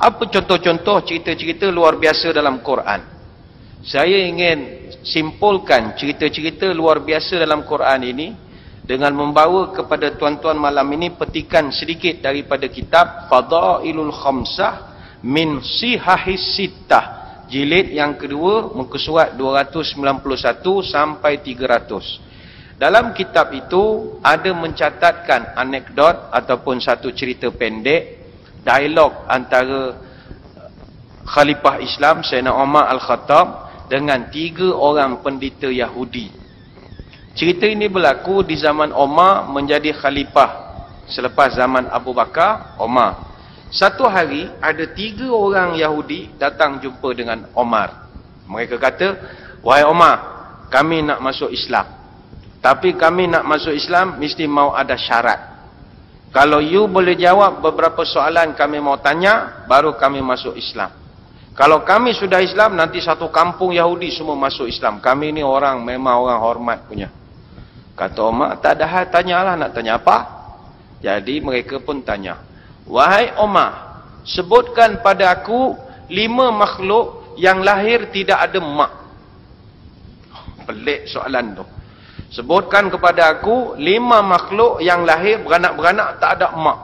Apa contoh-contoh cerita-cerita luar biasa dalam Quran? Saya ingin simpulkan cerita-cerita luar biasa dalam Quran ini dengan membawa kepada tuan-tuan malam ini petikan sedikit daripada kitab Fadailul Khamsah min Sihahis Sittah, jilid yang kedua, muka surat 291 sampai 300. Dalam kitab itu ada mencatatkan anekdot ataupun satu cerita pendek, dialog antara Khalifah Islam Sayyidina Umar Al-Khattab dengan 3 orang pendeta Yahudi. Cerita ini berlaku di zaman Umar menjadi khalifah selepas zaman Abu Bakar, Umar. Satu hari ada 3 orang Yahudi datang jumpa dengan Umar. Mereka kata, "Wahai Umar, kami nak masuk Islam. Tapi kami nak masuk Islam mesti mau ada syarat. Kalau you boleh jawab beberapa soalan kami mau tanya, baru kami masuk Islam. Kalau kami sudah Islam, nanti satu kampung Yahudi semua masuk Islam. Kami ni orang memang orang hormat punya." Kata Umar, "Tak ada hal, tanyalah, nak tanya apa?" Jadi mereka pun tanya, "Wahai Umar, sebutkan pada aku 5 makhluk yang lahir tidak ada mak." Pelik soalan tu. Sebutkan kepada aku 5 makhluk yang lahir beranak-beranak tak ada mak.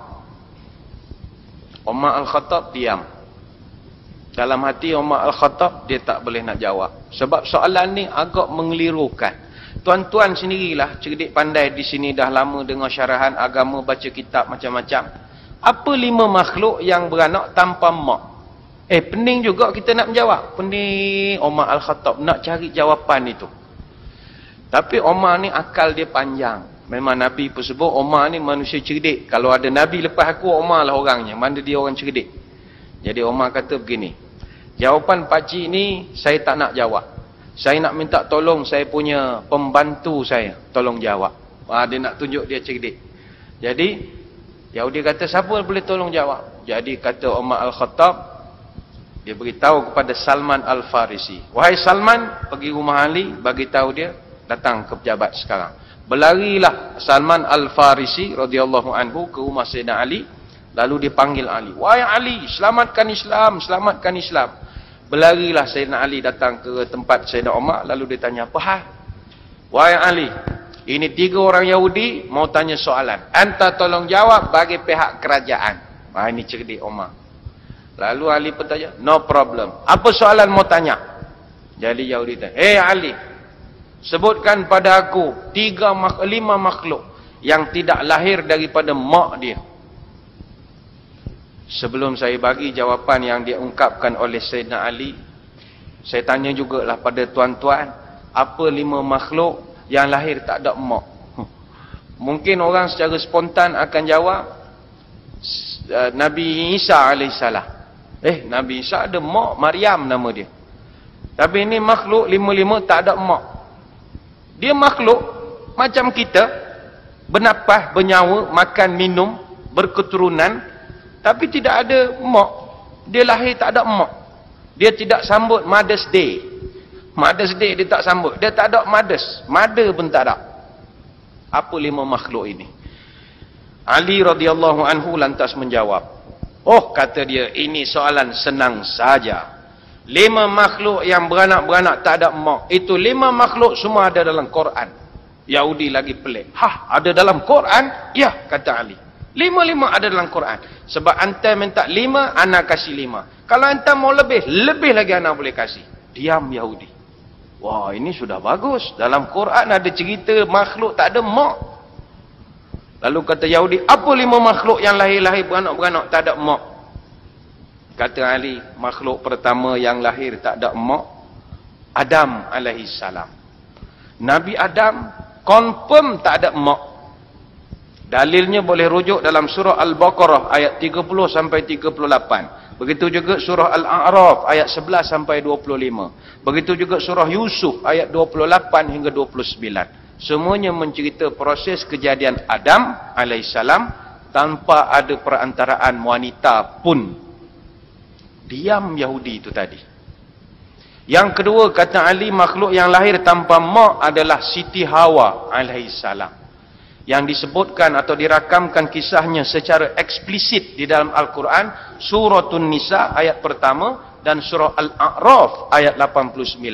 Umar Al-Khattab diam. Dalam hati Umar Al-Khattab dia tak boleh nak jawab. Sebab soalan ni agak mengelirukan. Tuan-tuan sendirilah cerdik pandai di sini dah lama dengar syarahan agama, baca kitab macam-macam. Apa 5 makhluk yang beranak tanpa mak? Pening juga kita nak menjawab. Pening Umar Al-Khattab nak cari jawapan itu. Tapi Umar ni akal dia panjang. Memang Nabi pun sebut Umar ni manusia cerdik. Kalau ada Nabi lepas aku, Umar lah orangnya. Mana dia orang cerdik. Jadi Umar kata begini, jawapan pakcik ni saya tak nak jawab. Saya nak minta tolong saya punya pembantu saya tolong jawab. Dia nak tunjuk dia cerdik. Jadi Yahudi kata, siapa boleh tolong jawab? Jadi kata Umar Al-Khattab, dia beritahu kepada Salman Al-Farisi, "Wahai Salman, pergi rumah Ali, bagi tahu dia datang ke pejabat sekarang." Berlarilah Salman Al-Farisi radhiyallahu anhu ke rumah Sayyidina Ali, lalu dipanggil Ali. "Wahai Ali, selamatkan Islam, selamatkan Islam." Berlarilah Sayyidina Ali datang ke tempat Sayyidina Umar, lalu dia tanya, "Apa hal?" "Wahai Ali, ini 3 orang Yahudi mau tanya soalan. Anta tolong jawab bagi pihak kerajaan." Ini cerdik Umar. Lalu Ali bertanya, "No problem. Apa soalan mau tanya?" Jadi Yahudi tanya, Ali, sebutkan pada aku 5 makhluk yang tidak lahir daripada mak dia." Sebelum saya bagi jawapan yang diungkapkan oleh Sayyidina Ali, saya tanya jugalah pada tuan-tuan, apa 5 makhluk yang lahir tak ada mak? Mungkin orang secara spontan akan jawab, Nabi Isa alaihissalam. Nabi Isa ada mak, Maryam nama dia. Tapi ini makhluk 5 tak ada mak. Dia makhluk macam kita, bernafas, bernyawa, makan, minum, berketurunan, tapi tidak ada mak. Dia lahir tak ada mak. Dia tidak sambut Mother's Day. Mother's Day dia tak sambut. Dia tak ada mothers. Mother pun tak ada. Apa 5 makhluk ini? Ali radhiyallahu anhu lantas menjawab. Kata dia, ini soalan senang saja. 5 makhluk yang beranak-beranak tak ada mak. Itu 5 makhluk semua ada dalam Quran. Yahudi lagi pelik. Ada dalam Quran? Ya, kata Ali. 5 ada dalam Quran. Sebab anta minta 5, ana kasih 5. Kalau anta mau lebih lagi ana boleh kasih. Diam Yahudi. Wah, ini sudah bagus. Dalam Quran ada cerita makhluk tak ada mak. Lalu kata Yahudi, apa 5 makhluk yang lahir-lahir beranak-beranak tak ada mak? Kata Ali, makhluk pertama yang lahir tak ada mak, Adam alaihissalam. Nabi Adam confirm tak ada mak. Dalilnya boleh rujuk dalam surah Al-Baqarah ayat 30 sampai 38. Begitu juga surah Al-A'raf ayat 11 sampai 25. Begitu juga surah Yusuf ayat 28 hingga 29. Semuanya mencerita proses kejadian Adam alaihissalam tanpa ada perantaraan wanita pun. Diam Yahudi itu tadi. Yang kedua, kata Ali, makhluk yang lahir tanpa mak adalah Siti Hawa alaihissalam. yang disebutkan atau dirakamkan kisahnya secara eksplisit di dalam Al-Quran, Suratun Nisa ayat pertama dan surah Al-A'raf ayat 89.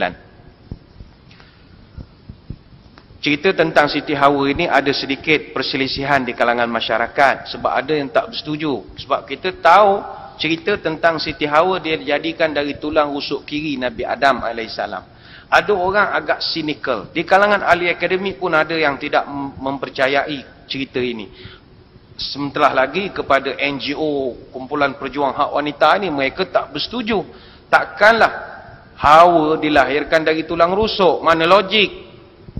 Cerita tentang Siti Hawa ini ada sedikit perselisihan di kalangan masyarakat, sebab ada yang tak bersetuju. Sebab kita tahu cerita tentang Siti Hawa dia dijadikan dari tulang rusuk kiri Nabi Adam AS. Ada orang agak cynical. Di kalangan ahli akademik pun ada yang tidak mempercayai cerita ini. Sementara lagi kepada NGO, kumpulan perjuang hak wanita ini, mereka tak bersetuju. Takkanlah Hawa dilahirkan dari tulang rusuk. Mana logik?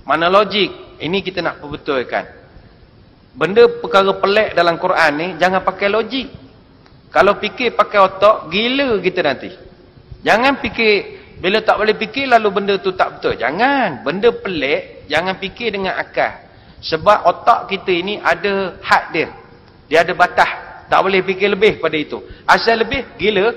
Mana logik? Ini kita nak perbetulkan. Benda perkara pelik dalam Quran ni, jangan pakai logik. Kalau fikir pakai otak, gila kita nanti. Jangan fikir, bila tak boleh fikir lalu benda tu tak betul. Jangan. Benda pelik, jangan fikir dengan akal. Sebab otak kita ini ada had dia. Dia ada batas. Tak boleh fikir lebih pada itu. Asal lebih, gila.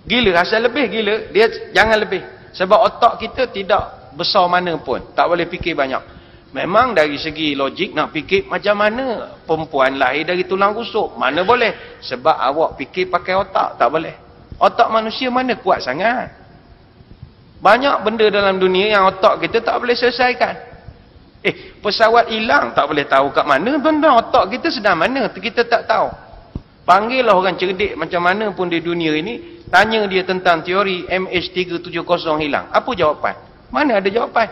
Gila. Asal lebih, gila. Dia jangan lebih. Sebab otak kita tidak besar mana pun. Tak boleh fikir banyak. Memang dari segi logik nak fikir macam mana perempuan lahir dari tulang rusuk. Mana boleh. Sebab awak fikir pakai otak. Tak boleh. Otak manusia mana kuat sangat. Banyak benda dalam dunia yang otak kita tak boleh selesaikan. Pesawat hilang tak boleh tahu kat mana. Benda otak kita sedang mana. Kita tak tahu. Panggillah orang cerdik macam mana pun di dunia ini. Tanya dia tentang teori MH370 hilang. Apa jawapan? Mana ada jawapan?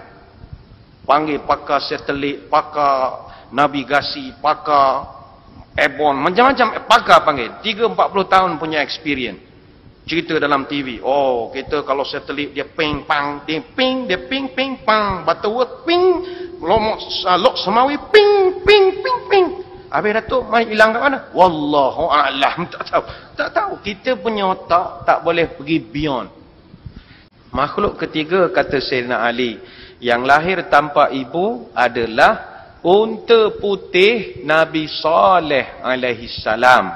Panggil pakar satelit, pakar navigasi, pakar airborne, macam-macam pakar panggil. 30-40 tahun punya experience. Cerita dalam TV. Oh, kita kalau satelit dia ping pang, dia ping ping pang, batu ping, lok semawi ping ping ping ping. Habis Datuk mai hilang kat mana? Wallahu a'lam. Tak tahu. Tak tahu. Kita punya otak tak boleh pergi beyond. Makhluk ketiga, kata Sayyidina Ali, yang lahir tanpa ibu adalah unta putih Nabi Saleh alaihi salam.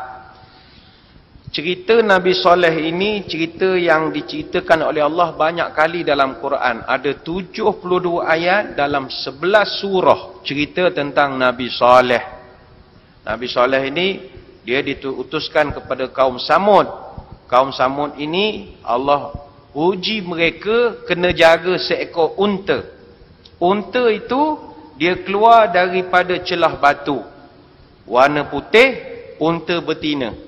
Cerita Nabi Saleh ini cerita yang diceritakan oleh Allah banyak kali dalam Quran. Ada 72 ayat dalam 11 surah cerita tentang Nabi Saleh. Nabi Saleh ini dia diutuskan kepada kaum Samud. Kaum Samud ini Allah uji mereka kena jaga seekor unta. Unta itu dia keluar daripada celah batu. Warna putih, unta betina.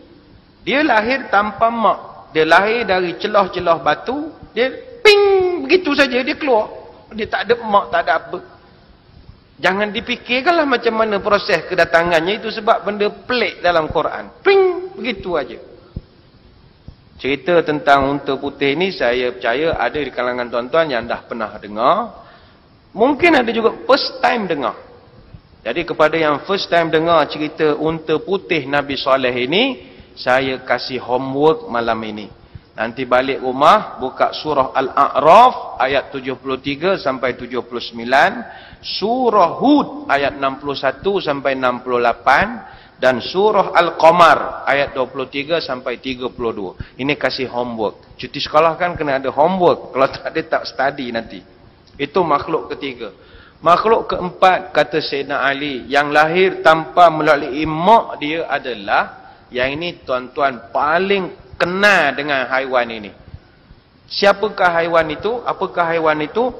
Dia lahir tanpa mak. Dia lahir dari celah-celah batu. Dia ping, begitu saja dia keluar. Dia tak ada mak, tak ada apa. Jangan dipikirkanlah macam mana proses kedatangannya. Itu sebab benda pelik dalam Quran. Ping, begitu aja. Cerita tentang unta putih ni saya percaya ada di kalangan tuan-tuan yang dah pernah dengar. Mungkin ada juga first time dengar. Jadi kepada yang first time dengar cerita unta putih Nabi Saleh ini, saya kasih homework malam ini. Nanti balik rumah, buka surah Al-A'raf ayat 73 sampai 79, surah Hud ayat 61 sampai 68, dan surah Al-Qamar ayat 23 sampai 32. Ini kasih homework. Cuti sekolah kan kena ada homework. Kalau tak ada tak study nanti. Itu makhluk ketiga. Makhluk keempat, kata Sayyidina Ali, yang lahir tanpa melalui mak dia adalah, yang ini tuan-tuan paling kenal dengan haiwan ini. Siapakah haiwan itu? Apakah haiwan itu?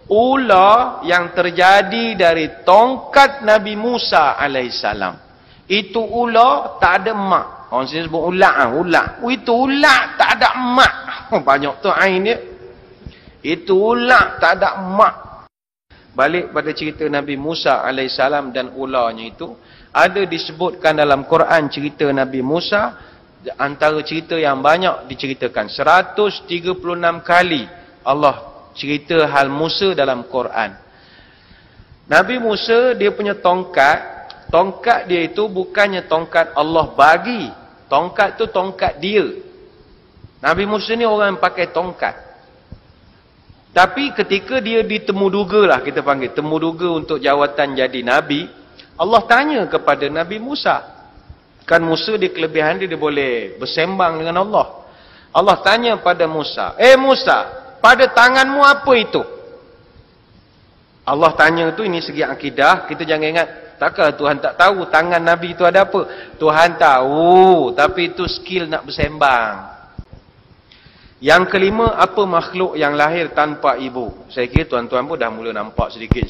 Ular yang terjadi dari tongkat Nabi Musa alaihissalam. Itu ular tak ada mak. Orang sini sebut ular. Ular. Itu ular tak ada mak. Banyak tu ain dia. Itu ular tak ada mak. Balik pada cerita Nabi Musa alaihissalam dan ularnya itu. Ada disebutkan dalam Quran cerita Nabi Musa, antara cerita yang banyak diceritakan. 136 kali Allah cerita hal Musa dalam Quran. Nabi Musa dia punya tongkat dia itu bukannya tongkat Allah bagi. Tongkat tu tongkat dia. Nabi Musa ni orang yang pakai tongkat. Tapi ketika dia ditemuduga lah, kita panggil temuduga untuk jawatan jadi Nabi, Allah tanya kepada Nabi Musa. Kan Musa dia kelebihan dia boleh bersembang dengan Allah. Allah tanya pada Musa, Musa, pada tanganmu apa itu? Allah tanya tu, ini segi akidah. Kita jangan ingat Takkan Tuhan tak tahu tangan Nabi itu ada apa? Tuhan tahu, tapi itu skill nak bersembang. Yang kelima, apa makhluk yang lahir tanpa ibu? Saya kira tuan-tuan pun dah mula nampak sedikit.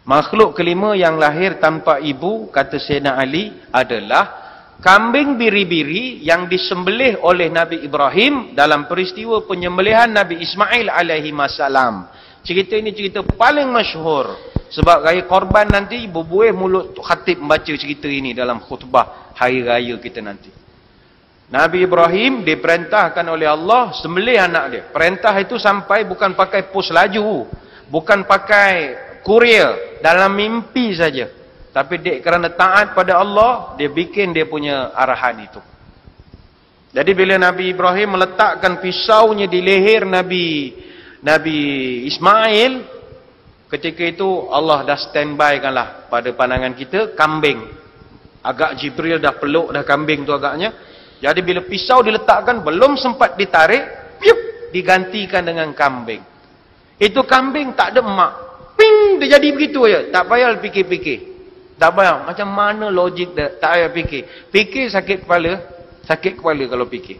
Makhluk kelima yang lahir tanpa ibu, kata Sayyidina Ali, adalah kambing biri-biri yang disembelih oleh Nabi Ibrahim dalam peristiwa penyembelihan Nabi Ismail alaihi salam. Cerita ini cerita paling masyhur. Sebab raya korban nanti berbuih mulut khatib membaca cerita ini dalam khutbah hari raya kita nanti. Nabi Ibrahim diperintahkan oleh Allah sembelih anak dia. Perintah itu sampai bukan pakai pos laju, bukan pakai kurier, dalam mimpi saja. Tapi dia kerana taat pada Allah, dia bikin dia punya arahan itu. Jadi bila Nabi Ibrahim meletakkan pisaunya di leher Nabi Ismail, ketika itu Allah dah standby kanlah pada pandangan kita kambing. Agak Jibril dah peluk dah kambing tu agaknya. Jadi bila pisau diletakkan, belum sempat ditarik, piup, digantikan dengan kambing. Itu kambing tak ada emak. Ping, dia jadi begitu aja. Tak payah fikir-fikir. Tak payah. Macam mana logik dia? Tak payah fikir. Fikir sakit kepala. Sakit kepala kalau fikir.